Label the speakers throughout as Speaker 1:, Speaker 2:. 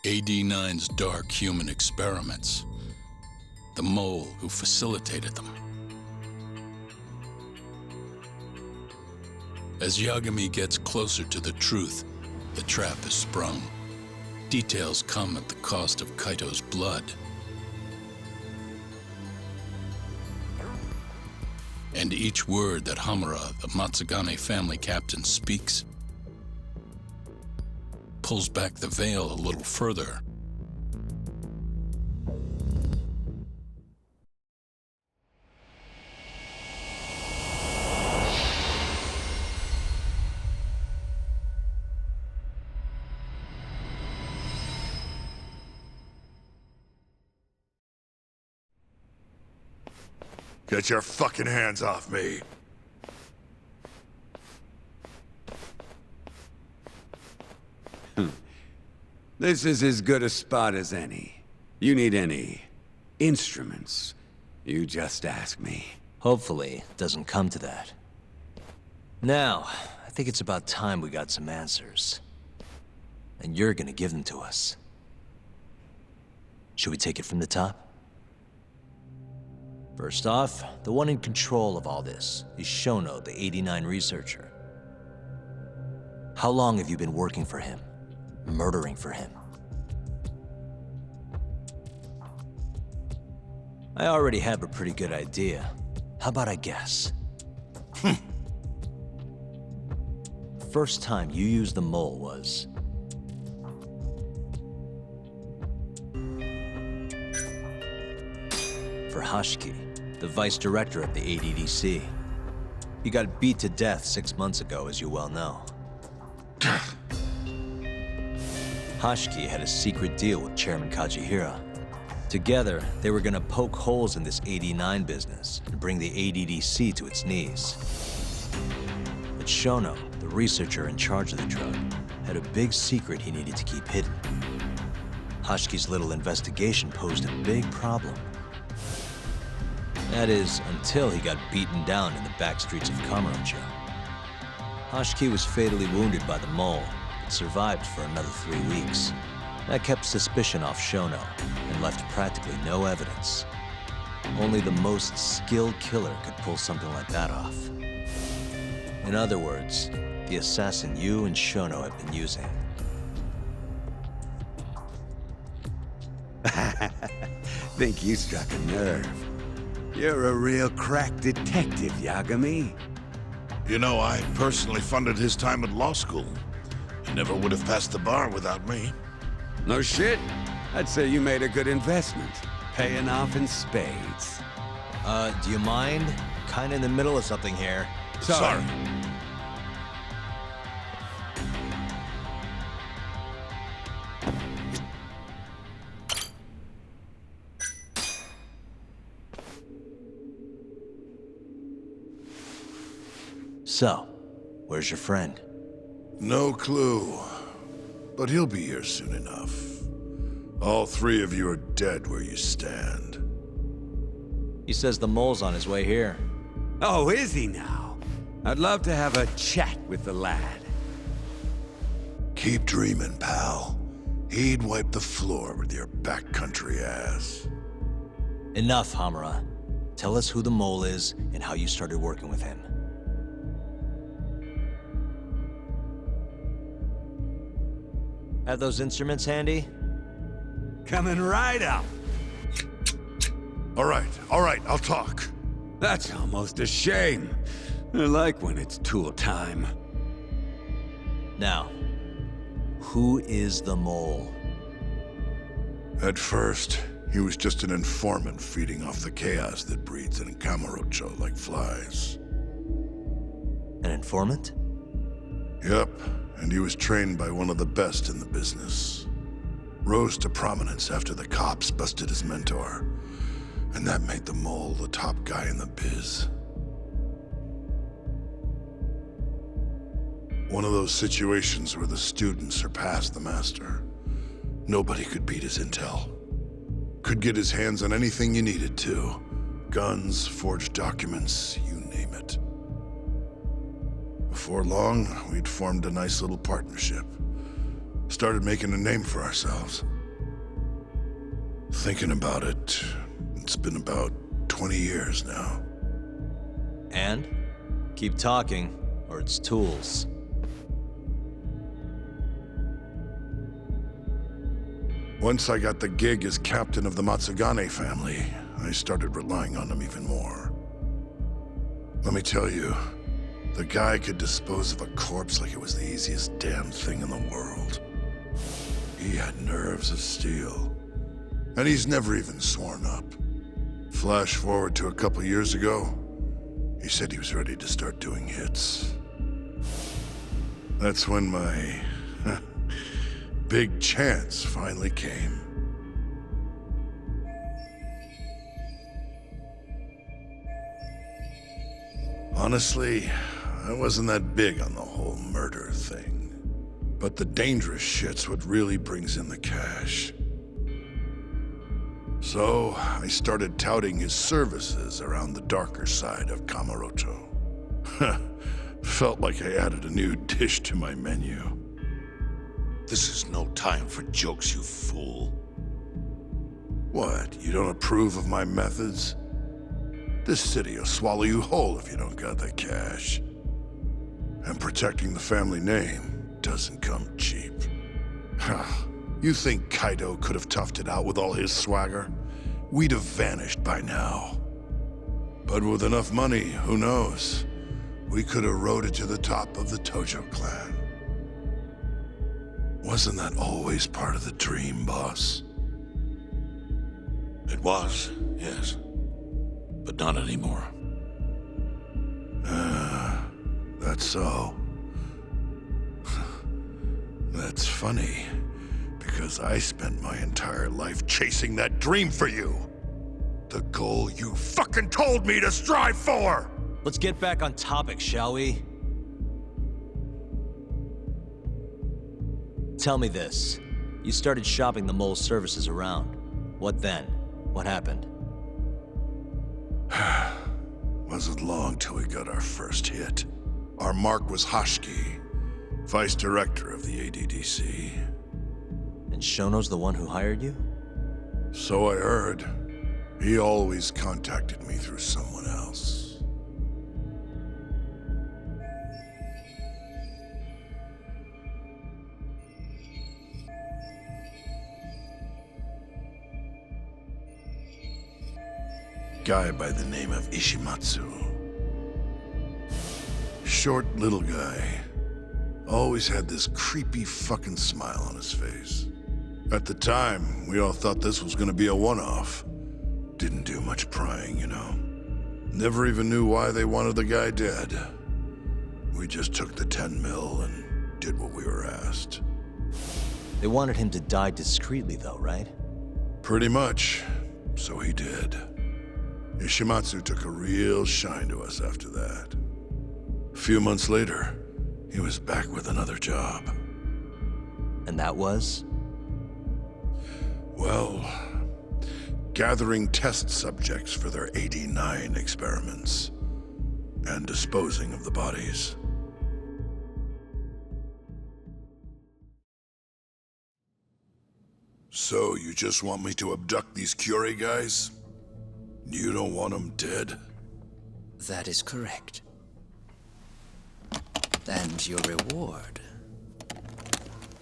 Speaker 1: AD9's dark human experiments. The mole who facilitated them. As Yagami gets closer to the truth, the trap is sprung. Details come at the cost of Kaito's blood. And each word that Hamura, the Matsugane family captain, speaks pulls back the veil a little further.
Speaker 2: Get your fucking hands off me!
Speaker 3: This is as good a spot as any. You need any instruments, you just ask me.
Speaker 4: Hopefully, it doesn't come to that. Now, I think it's about time we got some answers. And you're gonna give them to us. Should we take it from the top? First off, the one in control of all this is Shono, the 89 researcher. How long have you been working for him? Murdering for him? I already have a pretty good idea. How about I guess? First time you used the mole was... for Hashiki, the vice director of the ADDC. He got beat to death 6 months ago, as you well know. Hashiki had a secret deal with Chairman Kajihira. Together, they were gonna poke holes in this 89 business and bring the ADDC to its knees. But Shono, the researcher in charge of the drug, had a big secret he needed to keep hidden. Hashiki's little investigation posed a big problem. That is, until he got beaten down in the back streets of Kamurocho. Hashiki was fatally wounded by the mole, but survived for another 3 weeks. That kept suspicion off Shono, and left practically no evidence. Only the most skilled killer could pull something like that off. In other words, the assassin you and Shono have been using.
Speaker 3: Think you struck a nerve. You're a real crack detective, Yagami.
Speaker 2: You know, I personally funded his time at law school. He never would have passed the bar without me.
Speaker 3: No shit. I'd say you made a good investment. Paying off in spades.
Speaker 4: Do you mind? Kinda in the middle of something here.
Speaker 2: Sorry.
Speaker 4: So, where's your friend?
Speaker 2: No clue. But he'll be here soon enough. All 3 of you are dead where you stand.
Speaker 4: He says the mole's on his way here.
Speaker 3: Oh, is he now? I'd love to have a chat with the lad.
Speaker 2: Keep dreaming, pal. He'd wipe the floor with your backcountry ass.
Speaker 4: Enough, Hamura. Tell us who the mole is and how you started working with him. Have those instruments handy?
Speaker 3: Coming right up.
Speaker 2: All right, I'll talk.
Speaker 3: That's almost a shame. I like when it's tool time.
Speaker 4: Now, who is the mole?
Speaker 2: At first, he was just an informant feeding off the chaos that breeds in Kamurocho like flies.
Speaker 4: An informant?
Speaker 2: Yep, and he was trained by one of the best in the business. Rose to prominence after the cops busted his mentor. And that made the mole the top guy in the biz. One of those situations where the student surpassed the master. Nobody could beat his intel. Could get his hands on anything you needed to. Guns, forged documents, you name it. Before long, we'd formed a nice little partnership. Started making a name for ourselves. Thinking about it, it's been about 20 years now.
Speaker 4: And? Keep talking, or it's tools.
Speaker 2: Once I got the gig as captain of the Matsugane family, I started relying on him even more. Let me tell you, the guy could dispose of a corpse like it was the easiest damn thing in the world. He had nerves of steel. And he's never even sworn up. Flash forward to a couple years ago, he said he was ready to start doing hits. That's when my big chance finally came. Honestly, I wasn't that big on the whole murder thing. But the dangerous shit's what really brings in the cash. So, I started touting his services around the darker side of Kamurocho. Felt like I added a new dish to my menu.
Speaker 5: This is no time for jokes, you fool.
Speaker 2: What, you don't approve of my methods? This city will swallow you whole if you don't got the cash. And protecting the family name doesn't come cheap. You think Kaido could have toughed it out with all his swagger? We'd have vanished by now. But with enough money, who knows? We could have rode it to the top of the Tojo clan. Wasn't that always part of the dream, boss?
Speaker 5: It was, yes. But not anymore.
Speaker 2: That's so. That's funny, because I spent my entire life chasing that dream for you. The goal you fucking told me to strive for!
Speaker 4: Let's get back on topic, shall we? Tell me this. You started shopping the mole's services around. What then? What happened?
Speaker 2: Wasn't long till we got our first hit. Our mark was Hashiki, vice director of the ADDC.
Speaker 4: And Shono's the one who hired you?
Speaker 2: So I heard. He always contacted me through someone else. Guy by the name of Ishimatsu. Short little guy. Always had this creepy fucking smile on his face. At the time, we all thought this was gonna be a one-off. Didn't do much prying, you know. Never even knew why they wanted the guy dead. We just took the 10 mil and did what we were asked.
Speaker 4: They wanted him to die discreetly though, right?
Speaker 2: Pretty much. So he did. Ishimatsu took a real shine to us after that. A few months later, he was back with another job.
Speaker 4: And that was?
Speaker 2: Well, gathering test subjects for their 89 experiments, and disposing of the bodies. So, you just want me to abduct these Kyorei guys? You don't want them dead?
Speaker 6: That is correct. And your reward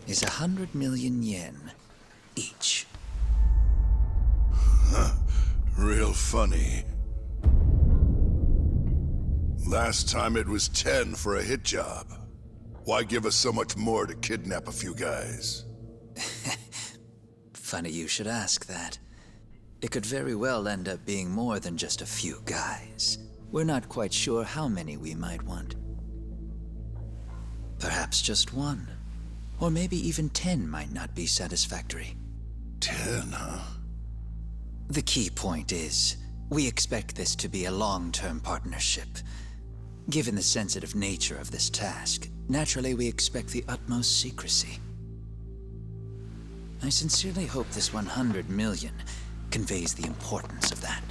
Speaker 6: is 100 million yen each.
Speaker 2: Real funny. Last time it was 10 for a hit job. Why give us so much more to kidnap a few guys?
Speaker 6: Funny you should ask that. It could very well end up being more than just a few guys. We're not quite sure how many we might want. Perhaps just one. Or maybe even 10 might not be satisfactory.
Speaker 2: 10, huh?
Speaker 6: The key point is, we expect this to be a long-term partnership. Given the sensitive nature of this task, naturally we expect the utmost secrecy. I sincerely hope this 100 million conveys the importance of that.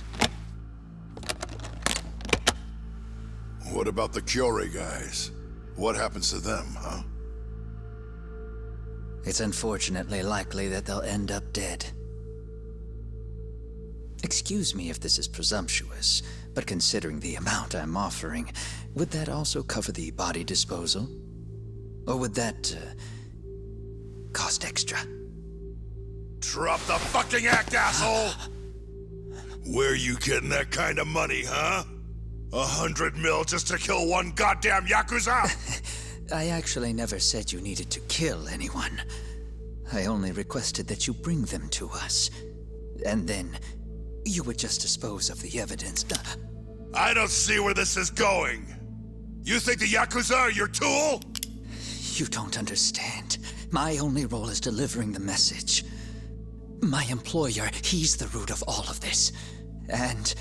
Speaker 2: What about the Kyorei guys? What happens to them, huh?
Speaker 6: It's unfortunately likely that they'll end up dead. Excuse me if this is presumptuous, but considering the amount I'm offering, would that also cover the body disposal? Or would that, cost extra?
Speaker 2: Drop the fucking act, asshole! Where you getting that kind of money, huh? 100 mil just to kill one goddamn yakuza?
Speaker 6: I actually never said you needed to kill anyone. I only requested that you bring them to us. And then, you would just dispose of the evidence.
Speaker 2: I don't see where this is going. You think the yakuza are your tool?
Speaker 6: You don't understand. My only role is delivering the message. My employer, he's the root of all of this. And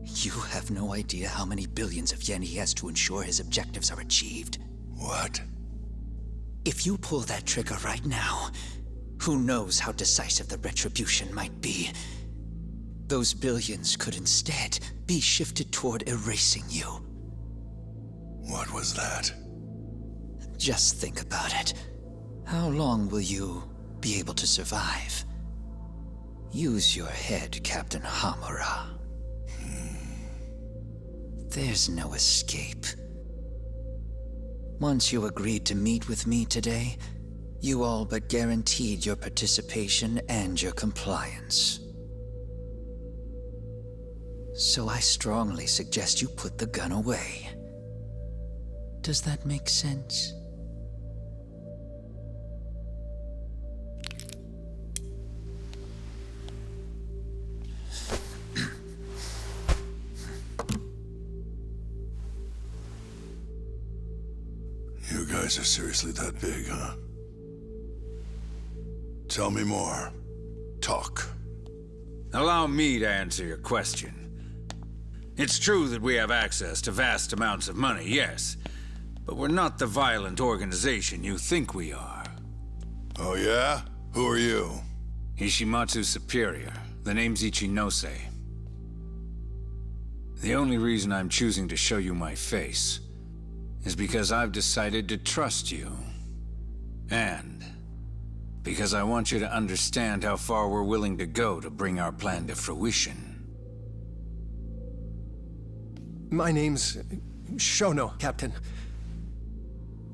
Speaker 6: you have no idea how many billions of yen he has to ensure his objectives are achieved.
Speaker 2: What?
Speaker 6: If you pull that trigger right now, who knows how decisive the retribution might be. Those billions could instead be shifted toward erasing you.
Speaker 2: What was that?
Speaker 6: Just think about it. How long will you be able to survive? Use your head, Captain Hamura. There's no escape. Once you agreed to meet with me today, you all but guaranteed your participation and your compliance. So I strongly suggest you put the gun away. Does that make sense?
Speaker 2: You guys are seriously that big, huh? Tell me more. Talk.
Speaker 7: Allow me to answer your question. It's true that we have access to vast amounts of money, yes. But we're not the violent organization you think we are.
Speaker 2: Oh yeah? Who are you?
Speaker 7: Ishimatsu's superior. The name's Ichinose. The only reason I'm choosing to show you my face is because I've decided to trust you. And because I want you to understand how far we're willing to go to bring our plan to fruition.
Speaker 8: My name's Shono, Captain.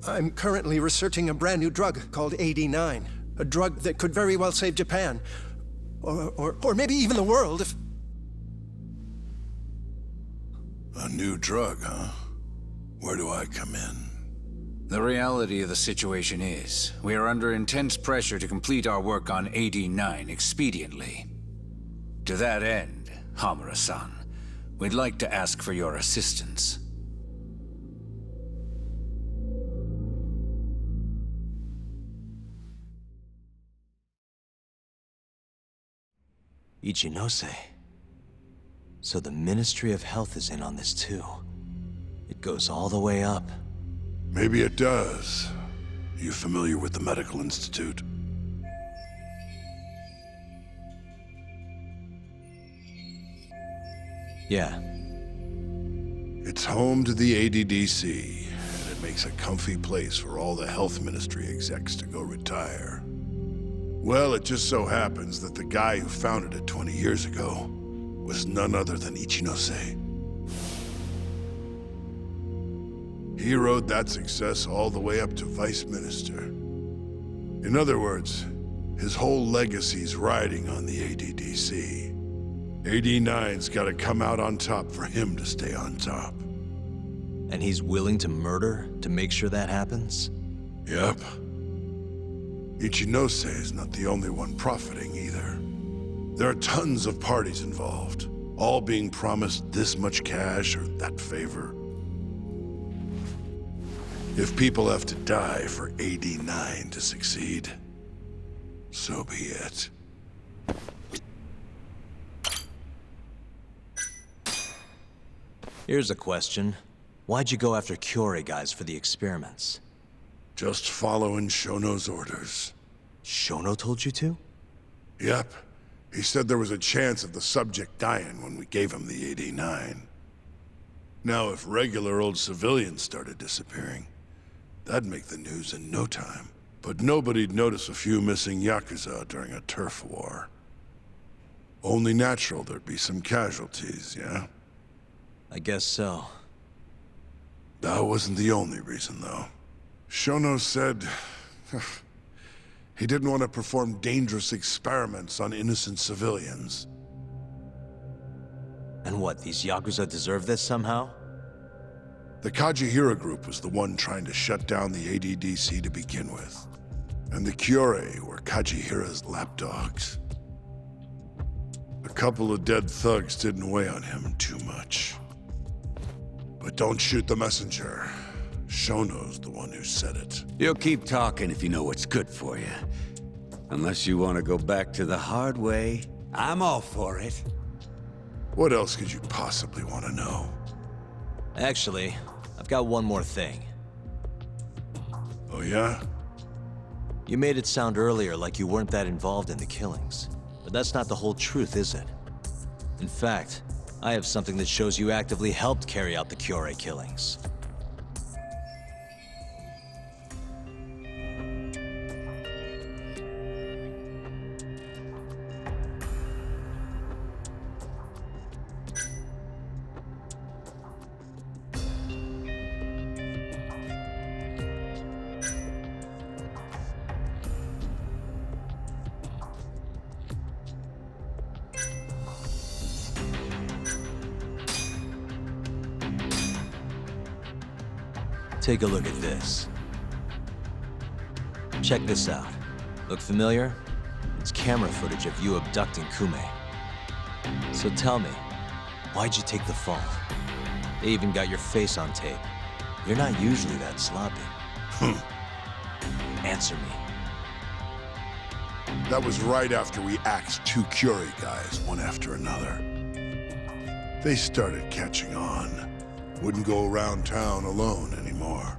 Speaker 8: I'm currently researching a brand new drug called AD9. A drug that could very well save Japan. Or maybe even the world if...
Speaker 2: A new drug, huh? Where do I come in?
Speaker 7: The reality of the situation is, we are under intense pressure to complete our work on AD9 expediently. To that end, Hamura-san, we'd like to ask for your assistance.
Speaker 4: Ichinose. So the Ministry of Health is in on this too. It goes all the way up.
Speaker 2: Maybe it does. You familiar with the Medical Institute?
Speaker 4: Yeah.
Speaker 2: It's home to the ADDC, and it makes a comfy place for all the health ministry execs to go retire. Well, it just so happens that the guy who founded it 20 years ago was none other than Ichinose. He rode that success all the way up to vice minister. In other words, his whole legacy's riding on the ADDC. AD9's gotta come out on top for him to stay on top.
Speaker 4: And he's willing to murder to make sure that happens?
Speaker 2: Yep. Ichinose is not the only one profiting either. There are tons of parties involved, all being promised this much cash or that favor. If people have to die for AD9 to succeed, so be it.
Speaker 4: Here's a question. Why'd you go after Kyorei guys for the experiments?
Speaker 2: Just following Shono's orders.
Speaker 4: Shono told you to?
Speaker 2: Yep. He said there was a chance of the subject dying when we gave him the AD9. Now, if regular old civilians started disappearing, that'd make the news in no time. But nobody'd notice a few missing yakuza during a turf war. Only natural there'd be some casualties, yeah?
Speaker 4: I guess so.
Speaker 2: That wasn't the only reason, though. Shono said he didn't want to perform dangerous experiments on innocent civilians.
Speaker 4: And what, these yakuza deserve this somehow?
Speaker 2: The Kajihira group was the one trying to shut down the ADDC to begin with. And the Kyorei were Kajihira's lapdogs. A couple of dead thugs didn't weigh on him too much. But don't shoot the messenger. Shono's the one who said it.
Speaker 3: You'll keep talking if you know what's good for you. Unless you want to go back to the hard way, I'm all for it.
Speaker 2: What else could you possibly want to know?
Speaker 4: Actually, I've got one more thing.
Speaker 2: Oh yeah?
Speaker 4: You made it sound earlier like you weren't that involved in the killings. But that's not the whole truth, is it? In fact, I have something that shows you actively helped carry out the Kyorei killings. Take a look at this. Check this out. Look familiar? It's camera footage of you abducting Kume. So tell me, why'd you take the fall? They even got your face on tape. You're not usually that sloppy. Answer me.
Speaker 2: That was right after we axed 2 Kyorei guys, one after another. They started catching on. Wouldn't go around town alone anymore.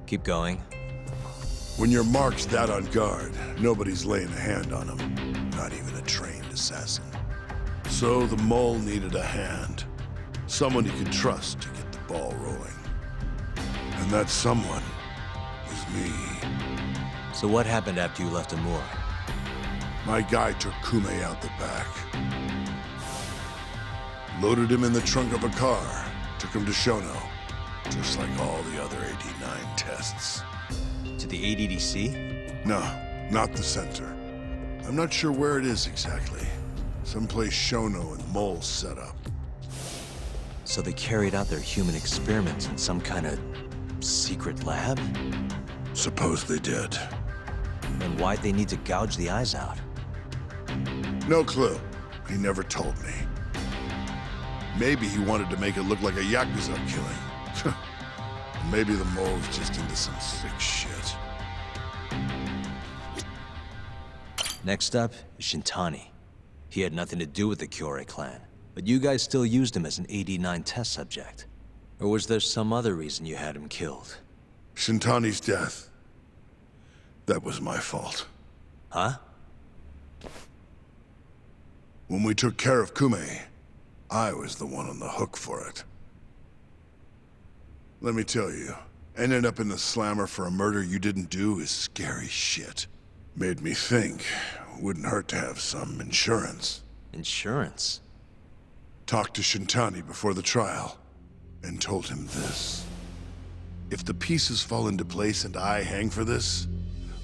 Speaker 4: Keep going.
Speaker 2: When your mark's that on guard, nobody's laying a hand on them. Not even a trained assassin. So the mole needed a hand. Someone he could trust to get the ball rolling. And that someone was me.
Speaker 4: So what happened after you left Hamura?
Speaker 2: My guy took Kume out the back. Loaded him in the trunk of a car. Took him to Shono. Just like all the other 89 tests.
Speaker 4: To the ADDC?
Speaker 2: No, not the center. I'm not sure where it is exactly. Someplace Shono and Mole set up.
Speaker 4: So they carried out their human experiments in some kind of secret lab?
Speaker 2: Suppose they did.
Speaker 4: Then why'd they need to gouge the eyes out?
Speaker 2: No clue. He never told me. Maybe he wanted to make it look like a yakuza killing. Maybe the mole's just into some sick shit.
Speaker 4: Next up is Shintani. He had nothing to do with the Kyorei clan, but you guys still used him as an 89 test subject. Or was there some other reason you had him killed?
Speaker 2: Shintani's death. That was my fault.
Speaker 4: Huh?
Speaker 2: When we took care of Kume, I was the one on the hook for it. Let me tell you, ending up in the slammer for a murder you didn't do is scary shit. Made me think, wouldn't hurt to have some insurance.
Speaker 4: Insurance?
Speaker 2: Talked to Shintani before the trial, and told him this. If the pieces fall into place and I hang for this,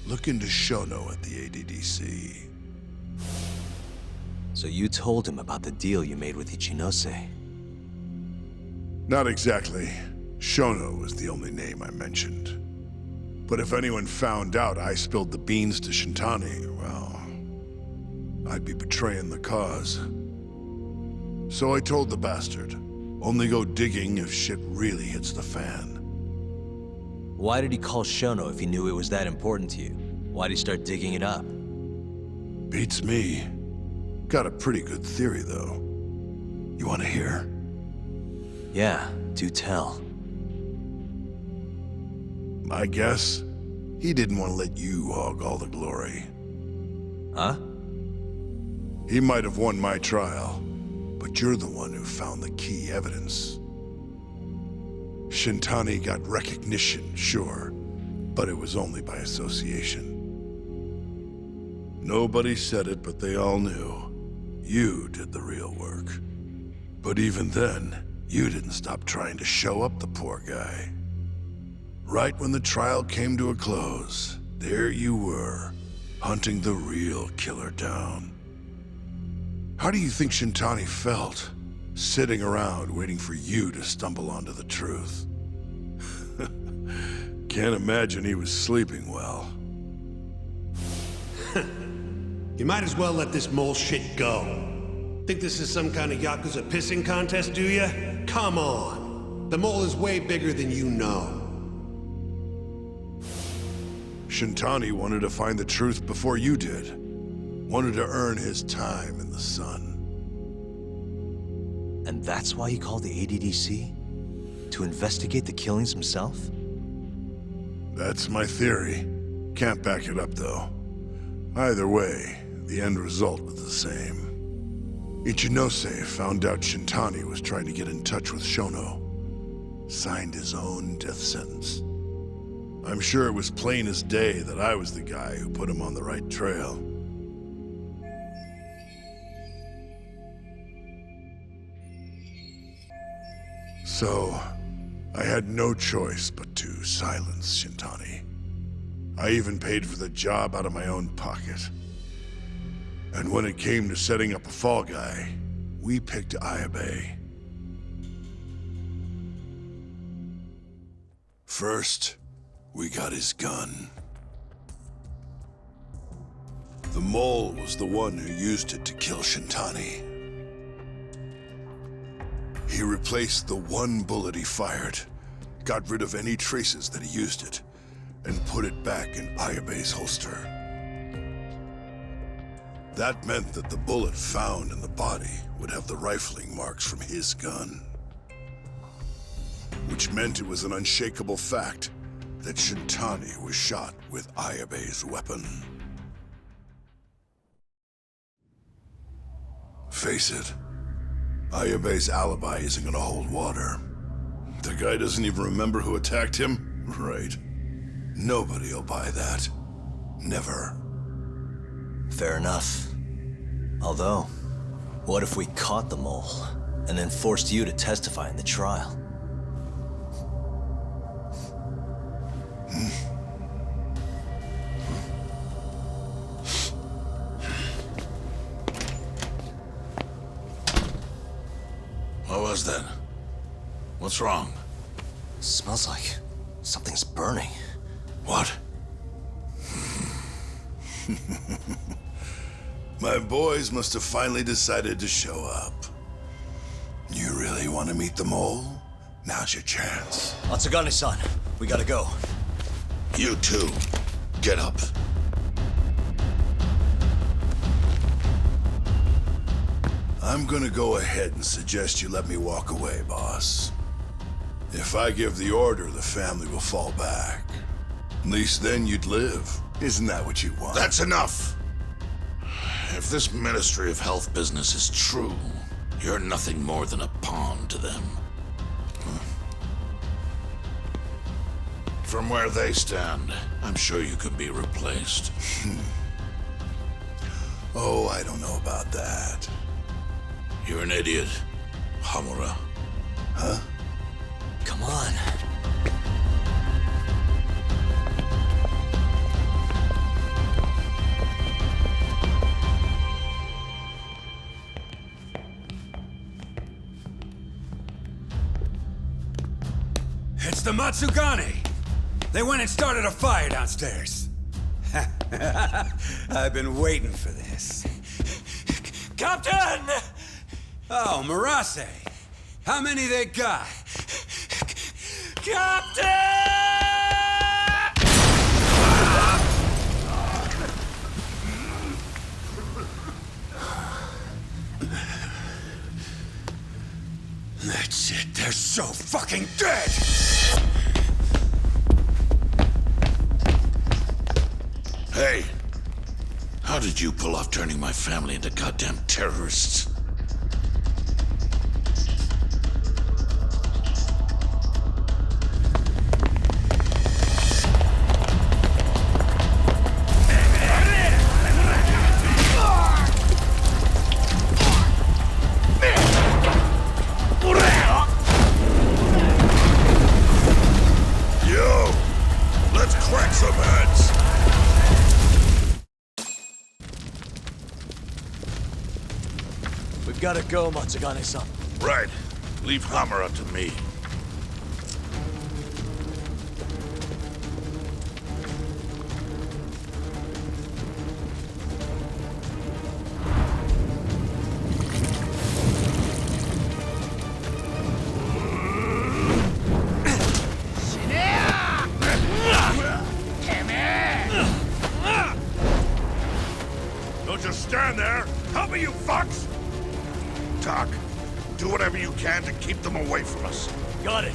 Speaker 2: look into Shono at the ADDC.
Speaker 4: So you told him about the deal you made with Ichinose?
Speaker 2: Not exactly. Shono was the only name I mentioned. But if anyone found out I spilled the beans to Shintani, well, I'd be betraying the cause. So I told the bastard, only go digging if shit really hits the fan.
Speaker 4: Why did he call Shono if he knew it was that important to you? Why'd he start digging it up?
Speaker 2: Beats me. Got a pretty good theory, though. You want to hear?
Speaker 4: Yeah, do tell.
Speaker 2: I guess he didn't want to let you hog all the glory.
Speaker 4: Huh?
Speaker 2: He might have won my trial, but you're the one who found the key evidence. Shintani got recognition, sure, but it was only by association. Nobody said it, but they all knew. You did the real work. But even then, you didn't stop trying to show up the poor guy. Right when the trial came to a close, there you were, hunting the real killer down. How do you think Shintani felt, sitting around waiting for you to stumble onto the truth? Can't imagine he was sleeping well.
Speaker 9: You might as well let this mole shit go. Think this is some kind of yakuza pissing contest, do ya? Come on. The mole is way bigger than you know.
Speaker 2: Shintani wanted to find the truth before you did. Wanted to earn his time in the sun.
Speaker 4: And that's why he called the ADDC? To investigate the killings himself?
Speaker 2: That's my theory. Can't back it up, though. Either way, the end result was the same. Ichinose found out Shintani was trying to get in touch with Shono. Signed his own death sentence. I'm sure it was plain as day that I was the guy who put him on the right trail. So, I had no choice but to silence Shintani. I even paid for the job out of my own pocket. And when it came to setting up a fall guy, we picked Ayabe. First, we got his gun. The mole was the one who used it to kill Shintani. He replaced the one bullet he fired, got rid of any traces that he used it, and put it back in Ayabe's holster. That meant that the bullet found in the body would have the rifling marks from his gun. Which meant it was an unshakable fact that Shintani was shot with Ayabe's weapon. Face it, Ayabe's alibi isn't gonna hold water. The guy doesn't even remember who attacked him? Right. Nobody'll buy that. Never.
Speaker 4: Fair enough. Although, what if we caught the mole, and then forced you to testify in the trial?
Speaker 5: What was that? What's wrong?
Speaker 4: Smells like something's burning.
Speaker 5: What?
Speaker 2: My boys must have finally decided to show up. You really want to meet the mole? Now's your chance.
Speaker 4: Atsugane-san, we gotta go.
Speaker 5: You too. Get up.
Speaker 2: I'm gonna go ahead and suggest you let me walk away, boss. If I give the order, the family will fall back. At least then you'd live. Isn't that what you want?
Speaker 5: That's enough! If this Ministry of Health business is true, you're nothing more than a pawn to them. From where they stand, I'm sure you could be replaced.
Speaker 2: Oh, I don't know about that.
Speaker 5: You're an idiot, Hamura.
Speaker 2: Huh?
Speaker 4: Come on.
Speaker 3: It's the Matsugane! They went and started a fire downstairs. I've been waiting for this. Captain! Oh, Murase. How many they got? Captain! That's it. They're so fucking dead!
Speaker 5: Hey! How did you pull off turning my family into goddamn terrorists?
Speaker 2: Let's crack some heads!
Speaker 10: We've gotta go, Matsugane-san.
Speaker 5: Right. Leave Hamura to me.
Speaker 2: Don't just stand there! Help me, you fucks! Tak, do whatever you can to keep them away from us.
Speaker 10: Got it.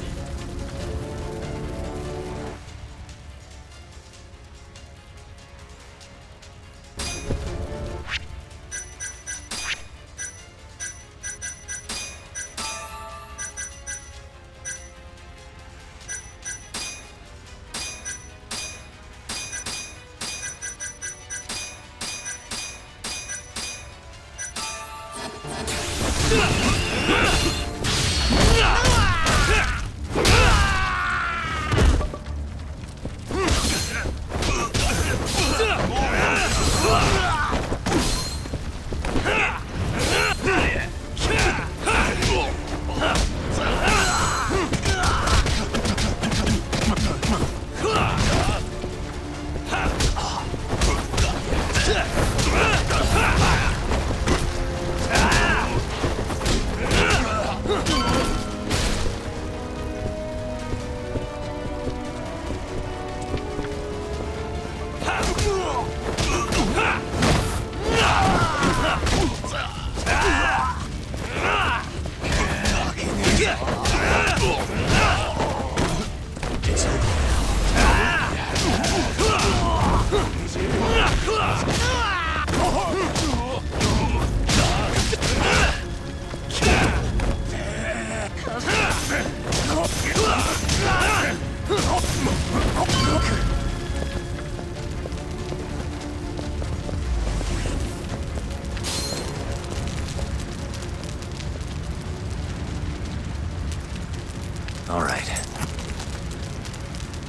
Speaker 10: All right.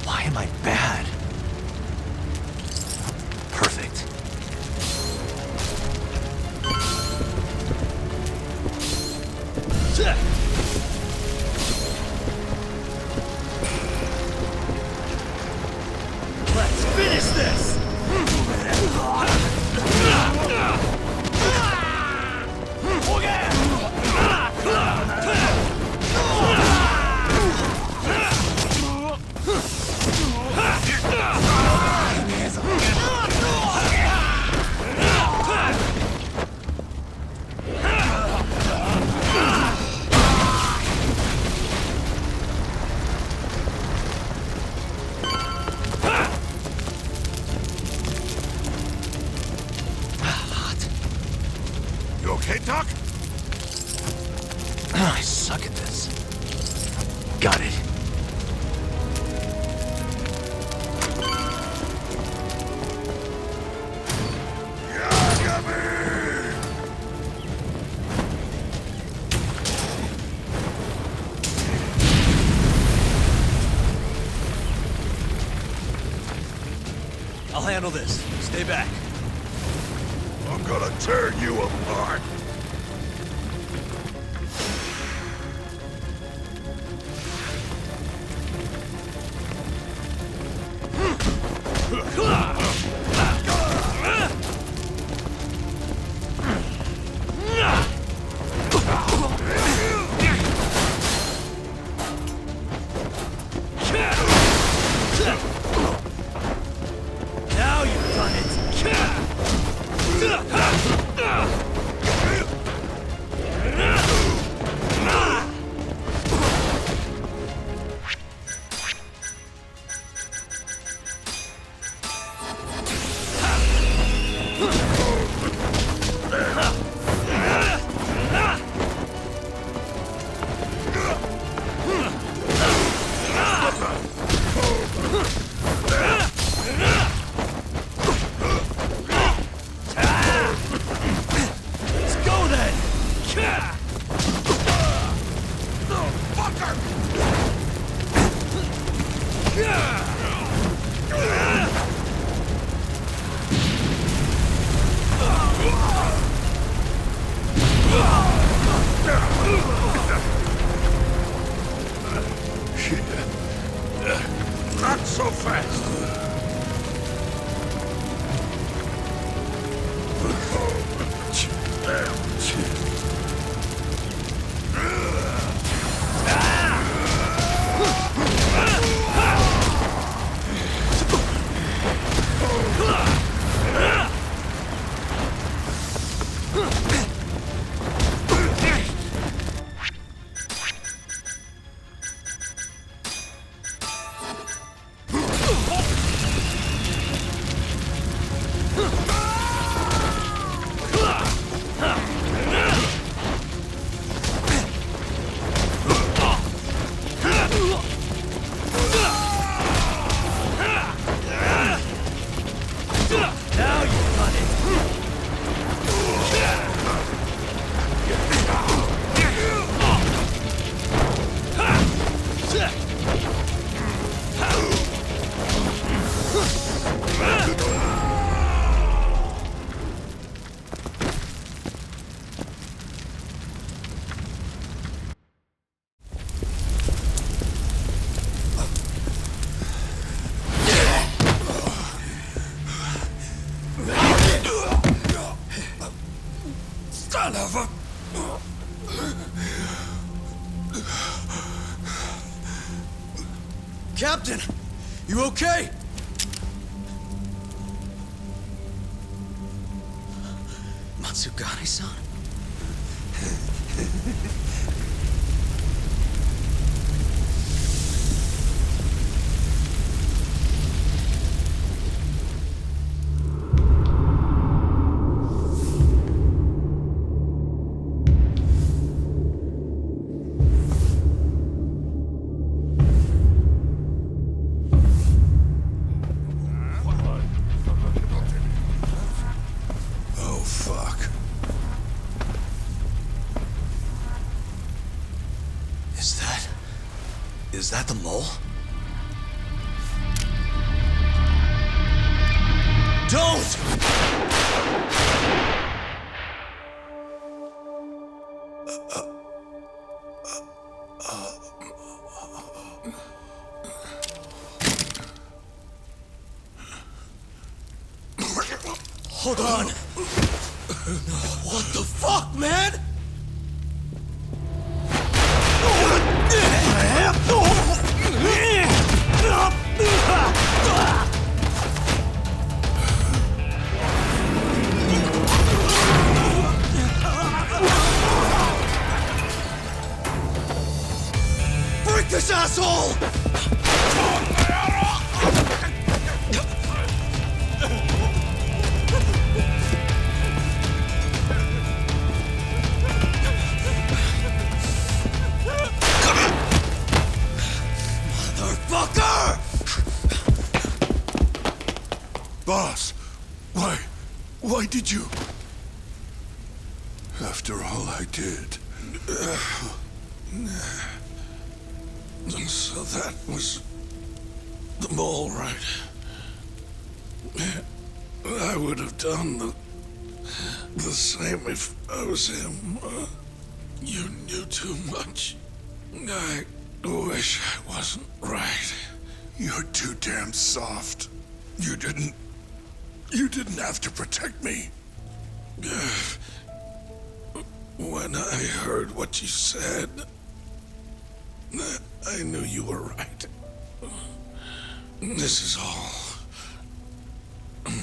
Speaker 10: Why am I bad? Perfect. Let's finish this!
Speaker 2: You okay, Doc?
Speaker 10: I suck at this. Got it. I'll handle this. Stay back.
Speaker 2: I'm gonna tear you apart!
Speaker 10: Now you've done it! Captain! You okay?
Speaker 6: Matsugane-san?
Speaker 10: Is that the mole? Don't! Hold on! What the fuck, man? Break this asshole! Motherfucker!
Speaker 2: Boss, why did you? After all I did.
Speaker 5: So that was the mole, right? I would have done the same if I was him. You knew too much. I wish I wasn't right.
Speaker 2: You're too damn soft. You didn't have to protect me.
Speaker 5: When I heard what you said, I knew you were right. This is all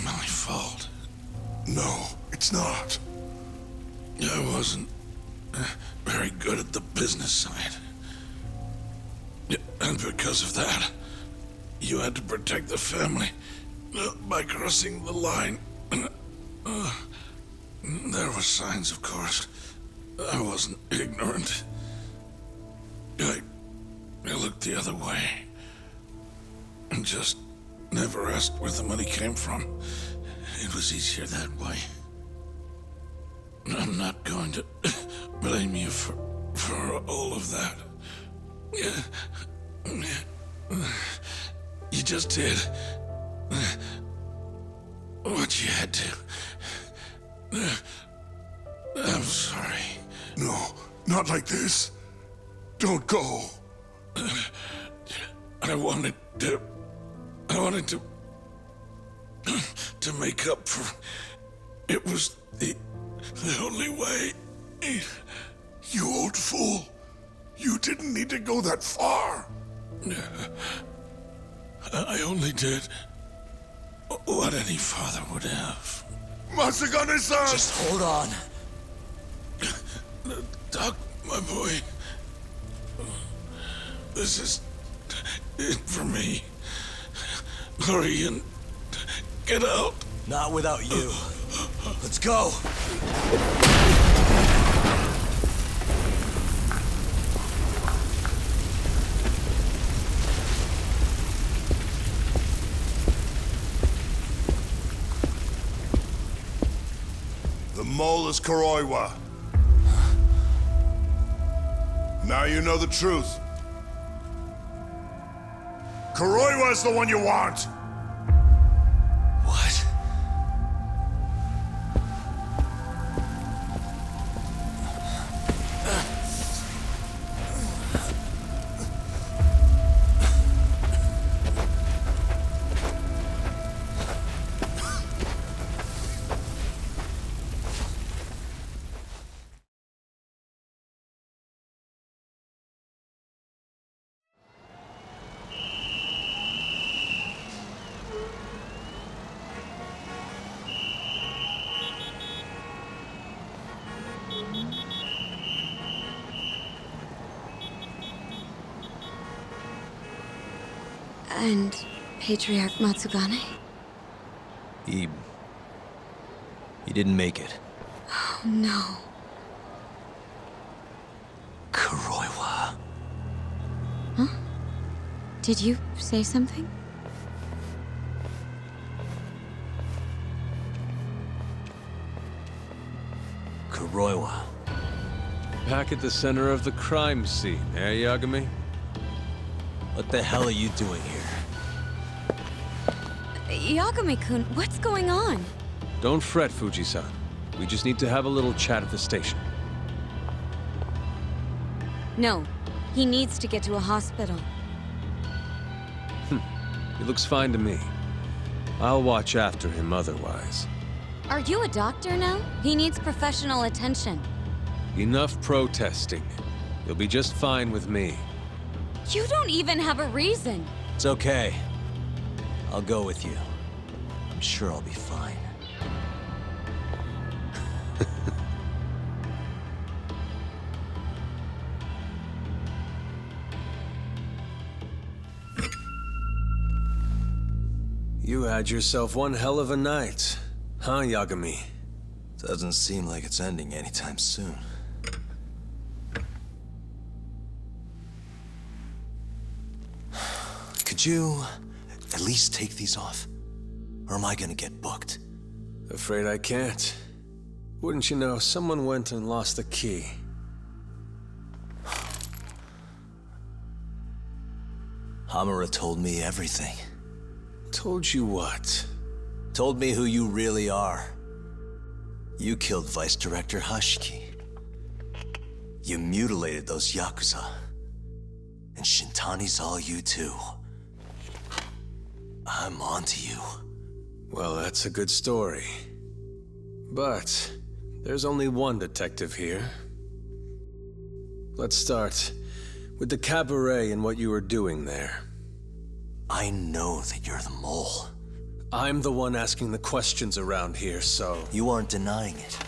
Speaker 5: my fault.
Speaker 2: No, it's not.
Speaker 5: I wasn't very good at the business side. And because of that, you had to protect the family by crossing the line. There were signs, of course. I wasn't ignorant. I looked the other way and just never asked where the money came from. It was easier that way. I'm not going to blame you for all of that. You just did what you had to. I'm sorry.
Speaker 2: No, not like this. Don't go.
Speaker 5: I wanted wanted to make up for... It was the only way.
Speaker 2: You old fool. You didn't need to go that far.
Speaker 5: I only did what any father would have.
Speaker 2: Masagane-san!
Speaker 10: Just hold on.
Speaker 5: Doc, my boy. This is it for me. Hurry and get out.
Speaker 10: Not without you. Let's go.
Speaker 2: The mole is Kuroiwa. Now you know the truth. Kuroiwa's the one you want!
Speaker 10: What?
Speaker 11: And Patriarch Matsugane?
Speaker 4: He didn't make it.
Speaker 11: Oh, no.
Speaker 10: Kuroiwa.
Speaker 11: Huh? Did you say something?
Speaker 4: Kuroiwa.
Speaker 12: Back at the center of the crime scene, eh, Yagami?
Speaker 4: What the hell are you doing here?
Speaker 11: Yagami-kun, what's going on?
Speaker 12: Don't fret, Fuji-san. We just need to have a little chat at the station.
Speaker 11: No, he needs to get to a hospital.
Speaker 12: He looks fine to me. I'll watch after him otherwise.
Speaker 11: Are you a doctor now? He needs professional attention.
Speaker 12: Enough protesting. You'll be just fine with me.
Speaker 11: You don't even have a reason.
Speaker 4: It's okay. I'll go with you. I'm sure I'll be fine.
Speaker 12: You had yourself one hell of a night, huh, Yagami?
Speaker 10: Doesn't seem like it's ending anytime soon. Could you at least take these off? Or am I gonna get booked?
Speaker 12: Afraid I can't. Wouldn't you know, someone went and lost the key.
Speaker 10: Hamura told me everything.
Speaker 12: Told you what?
Speaker 10: Told me who you really are. You killed Vice Director Hashiki. You mutilated those yakuza. And Shintani's all you too. I'm onto you.
Speaker 12: Well, that's a good story. But there's only one detective here. Let's start with the cabaret and what you were doing there.
Speaker 10: I know that you're the mole.
Speaker 12: I'm the one asking the questions around here, so...
Speaker 10: You aren't denying it.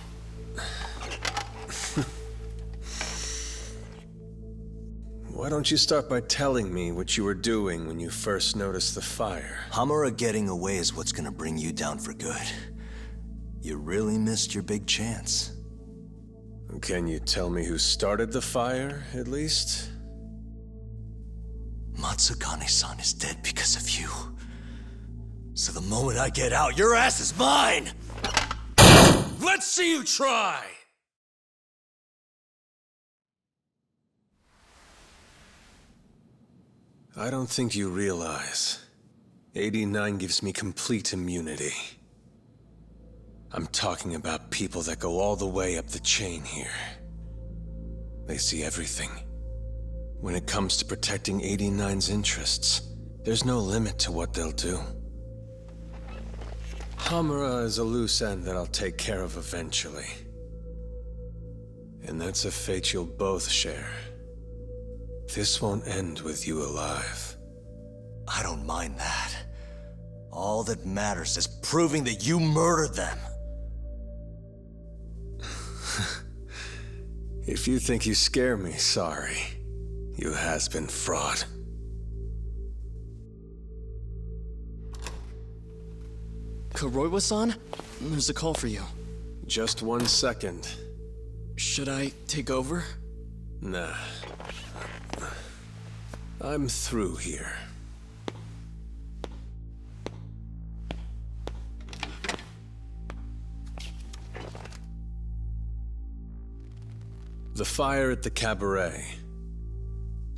Speaker 12: Why don't you start by telling me what you were doing when you first noticed the fire?
Speaker 10: Hamura getting away is what's gonna bring you down for good. You really missed your big chance.
Speaker 12: Can you tell me who started the fire, at least?
Speaker 10: Matsugane-san is dead because of you. So the moment I get out, your ass is mine!
Speaker 12: Let's see you try! I don't think you realize. 89 gives me complete immunity. I'm talking about people that go all the way up the chain here. They see everything. When it comes to protecting 89's interests, There's no limit to what they'll do. Hamura is a loose end that I'll take care of eventually. And that's a fate you'll both share. This won't end with you alive.
Speaker 10: I don't mind that. All that matters is proving that you murdered them.
Speaker 12: If you think you scare me, sorry. You has-been fraud.
Speaker 13: Kuroiwa-san? There's a call for you.
Speaker 12: Just 1 second.
Speaker 13: Should I take over?
Speaker 12: Nah. I'm through here. The fire at the cabaret.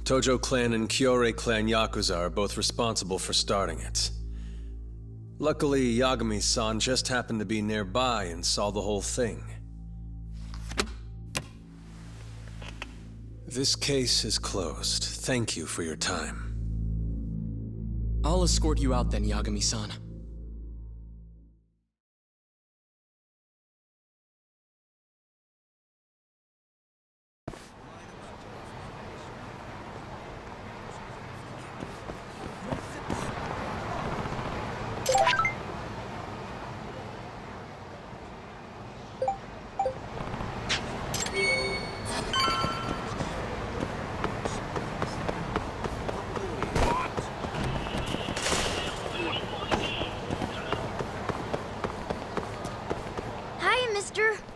Speaker 12: Tojo clan and Kyorei clan yakuza are both responsible for starting it. Luckily, Yagami-san just happened to be nearby and saw the whole thing. This case is closed. Thank you for your time.
Speaker 13: I'll escort you out then, Yagami-san.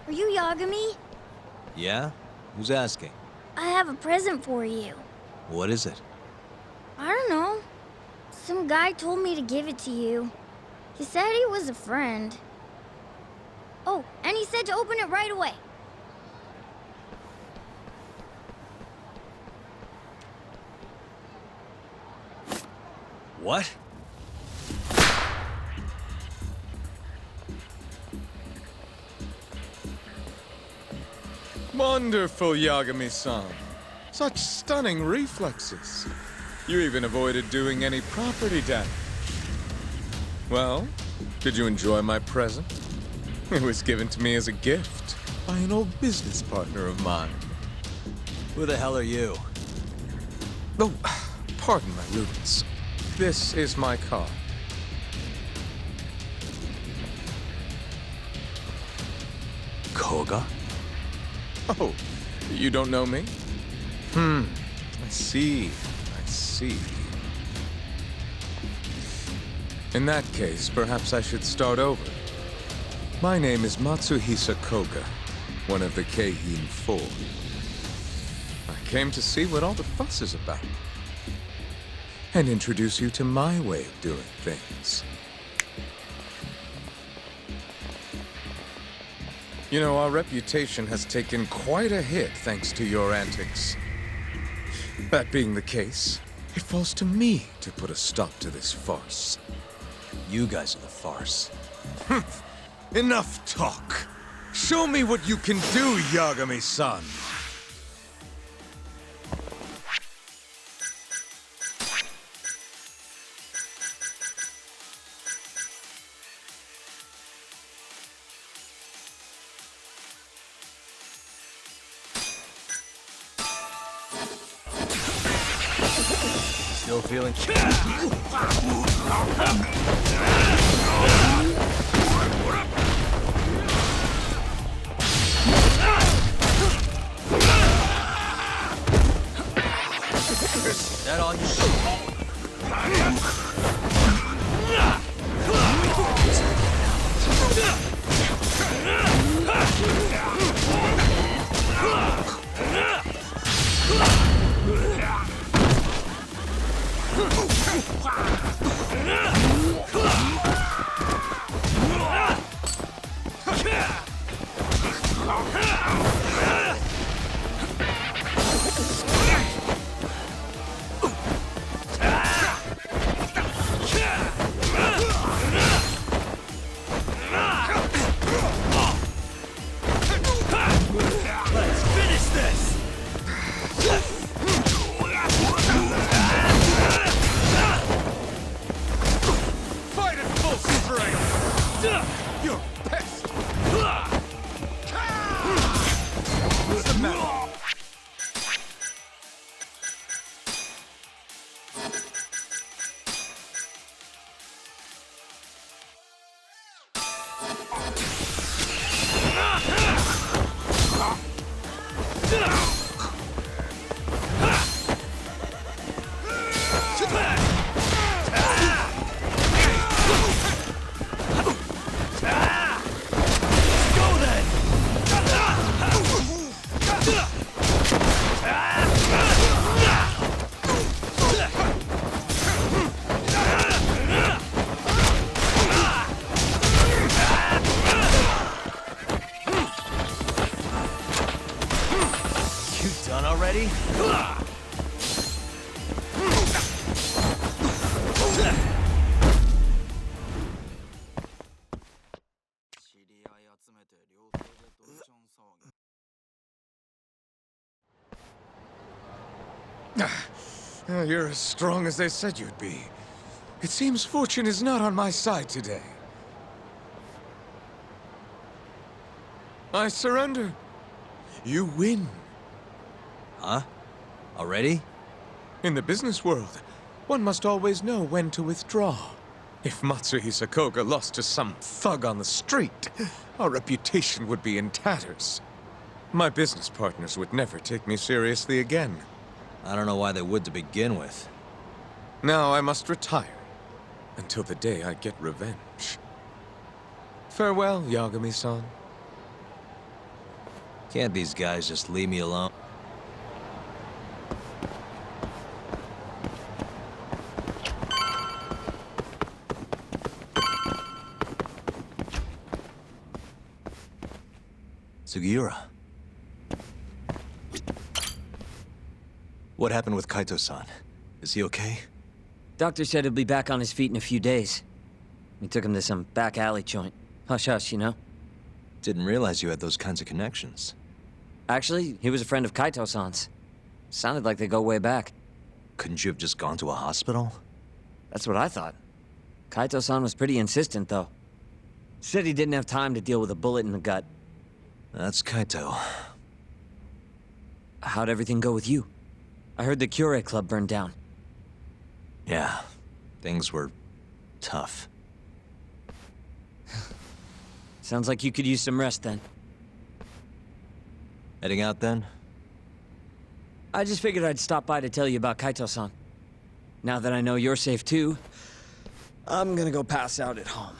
Speaker 14: Are you Yagami?
Speaker 4: Yeah? Who's asking?
Speaker 14: I have a present for you.
Speaker 4: What is it?
Speaker 14: I don't know. Some guy told me to give it to you. He said he was a friend. Oh, and he said to open it right away.
Speaker 4: What?
Speaker 15: Wonderful, Yagami-san. Such stunning reflexes. You even avoided doing any property damage. Well, did you enjoy my present? It was given to me as a gift by an old business partner of mine.
Speaker 4: Who the hell are you?
Speaker 15: Oh, pardon my rudeness. This is my car.
Speaker 4: Koga?
Speaker 15: Oh, you don't know me? I see. In that case, perhaps I should start over. My name is Matsuhisa Koga, one of the Keihin Four. I came to see what all the fuss is about, and introduce you to my way of doing things. You know, our reputation has taken quite a hit thanks to your antics. That being the case, it falls to me to put a stop to this farce.
Speaker 4: You guys are the farce.
Speaker 15: Enough talk. Show me what you can do, Yagami-san.
Speaker 4: Still feeling... Is that all you
Speaker 15: You're a pest! What's the matter? You're as strong as they said you'd be. It seems fortune is not on my side today. I surrender. You win.
Speaker 4: Huh? Already?
Speaker 15: In the business world, one must always know when to withdraw. If Matsuhi Sakoga lost to some thug on the street, our reputation would be in tatters. My business partners would never take me seriously again.
Speaker 4: I don't know why they would to begin with.
Speaker 15: Now I must retire, until the day I get revenge. Farewell, Yagami-san.
Speaker 4: Can't these guys just leave me alone? Sugiura. What happened with Kaito-san? Is he okay?
Speaker 16: Doctor said he'll be back on his feet in a few days. We took him to some back alley joint. Hush-hush, you know?
Speaker 4: Didn't realize you had those kinds of connections.
Speaker 16: Actually, he was a friend of Kaito-san's. Sounded like they go way back.
Speaker 4: Couldn't you have just gone to a hospital?
Speaker 16: That's what I thought. Kaito-san was pretty insistent, though. Said he didn't have time to deal with a bullet in the gut.
Speaker 4: That's Kaito.
Speaker 16: How'd everything go with you? I heard the Kyorei club burned down.
Speaker 4: Yeah, things were tough.
Speaker 16: Sounds like you could use some rest then.
Speaker 4: Heading out then?
Speaker 16: I just figured I'd stop by to tell you about Kaito-san. Now that I know you're safe too, I'm gonna go pass out at home.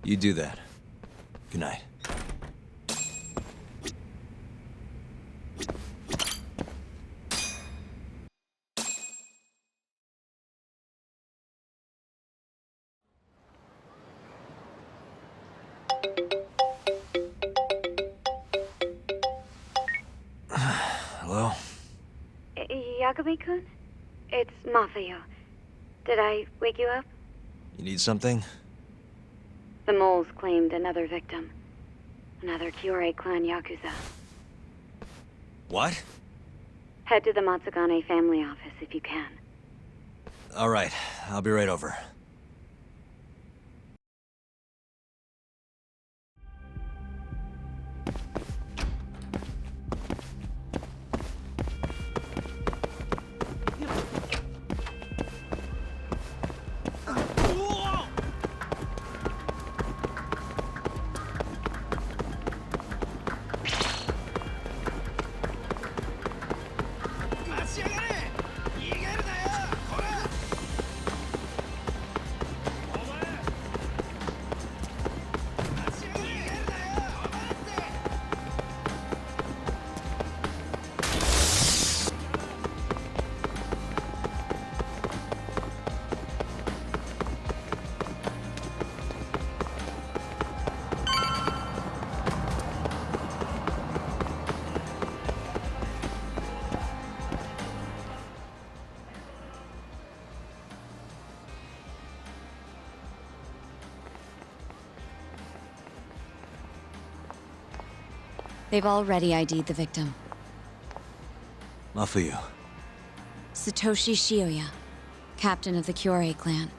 Speaker 4: You do that. Good night. Hello?
Speaker 17: Yagami-kun? It's Mafio. Did I wake you up?
Speaker 4: You need something?
Speaker 17: The moles claimed another victim. Another Kyorei clan yakuza.
Speaker 4: What?
Speaker 17: Head to the Matsugane family office if you can.
Speaker 4: All right, I'll be right over.
Speaker 11: They've already ID'd the victim.
Speaker 4: Mafuyu.
Speaker 11: Satoshi Shioya. captain of the Kyorei clan.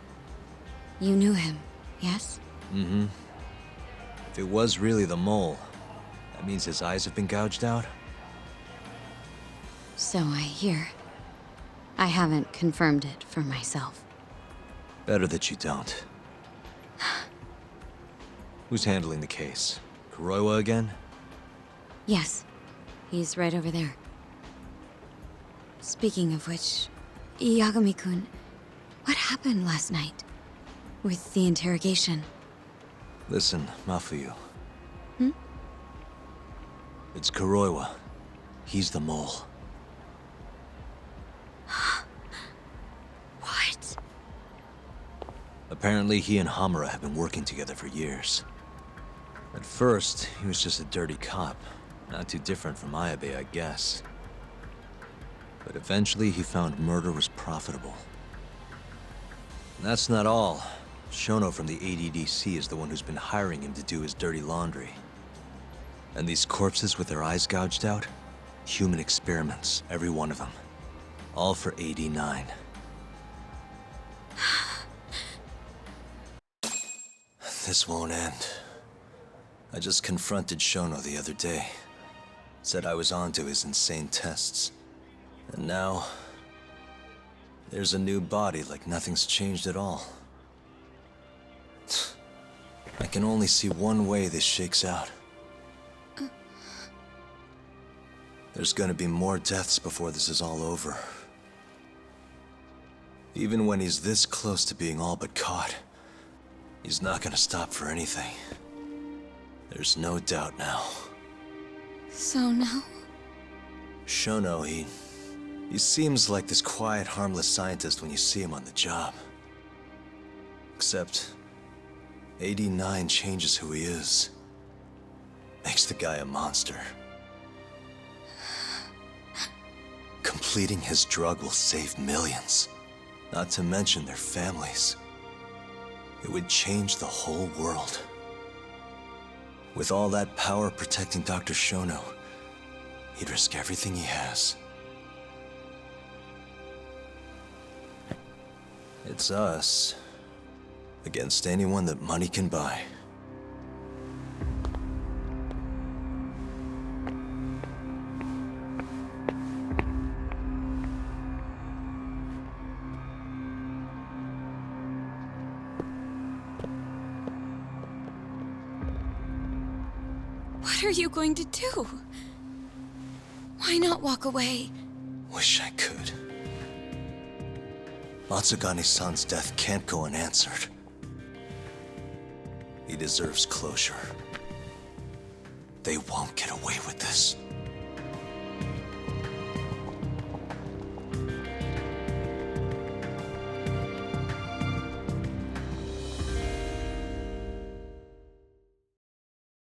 Speaker 11: You knew him, yes?
Speaker 4: Mm-hmm. If it was really the mole, that means his eyes have been gouged out?
Speaker 11: So I hear. I haven't confirmed it for myself.
Speaker 4: Better that you don't. Who's handling the case? Kuroiwa again?
Speaker 11: Yes. He's right over there. Speaking of which, Yagami-kun, what happened last night? With the interrogation?
Speaker 4: Listen, Mafuyu.
Speaker 11: Hmm?
Speaker 4: It's Kuroiwa. He's the mole.
Speaker 11: What?
Speaker 4: Apparently he and Hamura have been working together for years. At first, he was just a dirty cop. Not too different from Ayabe, I guess. But eventually he found murder was profitable. And that's not all. Shono from the ADDC is the one who's been hiring him to do his dirty laundry. And these corpses with their eyes gouged out? Human experiments, every one of them. All for 89. This won't end. I just confronted Shono the other day. Said I was onto his insane tests. And now... there's a new body like nothing's changed at all. I can only see one way this shakes out. There's gonna be more deaths before this is all over. Even when he's this close to being all but caught, he's not gonna stop for anything. There's no doubt now.
Speaker 11: So now?
Speaker 4: Shono, he seems like this quiet, harmless scientist when you see him on the job. Except, 89 changes who he is. Makes the guy a monster. Completing his drug will save millions, not to mention their families. It would change the whole world. With all that power protecting Dr. Shono, he'd risk everything he has. It's us against anyone that money can buy.
Speaker 11: What are you going to do? Why not walk away?
Speaker 4: Wish I could. Matsugane-san's death can't go unanswered. He deserves closure. They won't get away with